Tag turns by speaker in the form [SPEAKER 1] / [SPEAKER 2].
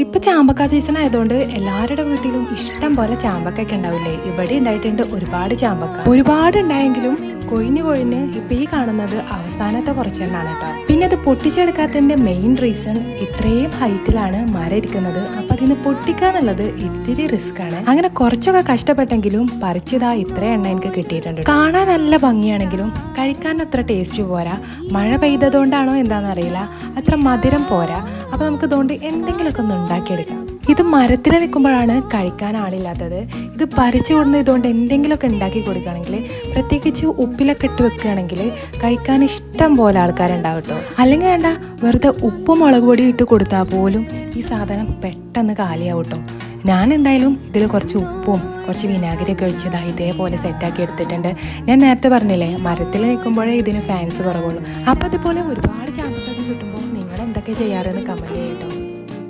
[SPEAKER 1] ഇപ്പൊ ചാമ്പക്ക സീസൺ ആയതുകൊണ്ട് എല്ലാവരുടെ വീട്ടിലും ഇഷ്ടം പോലെ ചാമ്പക്കൊക്കെ ഉണ്ടാവില്ലേ? ഇവിടെ ഉണ്ടായിട്ടുണ്ട് ഒരുപാട് ചാമ്പക്ക. ഒരുപാട് ഉണ്ടായെങ്കിലും കൊഴിഞ്ഞ് ഇപ്പൊ ഈ കാണുന്നത് അവസാനത്തെ കുറച്ചെണ്ണാണ് കേട്ടോ. പിന്നെ അത് പൊട്ടിച്ചെടുക്കാത്തതിന്റെ മെയിൻ റീസൺ ഇത്രയും ഹൈറ്റിലാണ് മരം ഇരിക്കുന്നത്. അപ്പൊ അതിന് പൊട്ടിക്കാന്നുള്ളത് ഇത്തിരി റിസ്ക് ആണ്. അങ്ങനെ കുറച്ചൊക്കെ കഷ്ടപ്പെട്ടെങ്കിലും പറിച്ചതാ ഇത്ര എണ്ണ എനിക്ക് കിട്ടിയിട്ടുണ്ട്. കാണാൻ നല്ല ഭംഗിയാണെങ്കിലും കഴിക്കാൻ അത്ര ടേസ്റ്റ് പോരാ. മഴ പെയ്തതുകൊണ്ടാണോ എന്താണെന്നറിയില്ല, അത്ര മധുരം പോരാ. അപ്പൊ നമുക്ക് ഇതുകൊണ്ട് എന്തെങ്കിലുമൊക്കെ ഒന്ന് ഉണ്ടാക്കിയെടുക്കാം. ഇത് മരത്തിൽ നിൽക്കുമ്പോഴാണ് കഴിക്കാൻ ആളില്ലാത്തത്. ഇത് പറിച്ചു കൊടുക്കുന്ന ഇതുകൊണ്ട് എന്തെങ്കിലുമൊക്കെ ഉണ്ടാക്കി കൊടുക്കുകയാണെങ്കിൽ, പ്രത്യേകിച്ച് ഉപ്പിലൊക്കെ ഇട്ട് വെക്കുകയാണെങ്കിൽ കഴിക്കാൻ ഇഷ്ടം പോലെ ആൾക്കാരുണ്ടാവും കേട്ടോ. അല്ലെങ്കിൽ വേണ്ട, വെറുതെ ഉപ്പും മുളക് പൊടി ഇട്ട് കൊടുത്താൽ പോലും ഈ സാധനം പെട്ടെന്ന് കാലിയാവും കേട്ടോ. ഞാൻ എന്തായാലും ഇതിൽ കുറച്ച് ഉപ്പും കുറച്ച് വിനാഗിരിയൊക്കെ ഒഴിച്ചതാ ഇതേപോലെ സെറ്റാക്കി എടുത്തിട്ടുണ്ട്. ഞാൻ നേരത്തെ പറഞ്ഞില്ലേ, മരത്തിൽ നിൽക്കുമ്പോഴേ ഇതിന് ഫാൻസ് കുറവുള്ളൂ. അപ്പോൾ അതുപോലെ ഒരുപാട് ചാമ്പക്കൊക്കെ കിട്ടുമ്പോൾ നിങ്ങൾ എന്തൊക്കെ ചെയ്യാറെന്ന് കമൻറ്റ് ചെയ്യട്ടോ.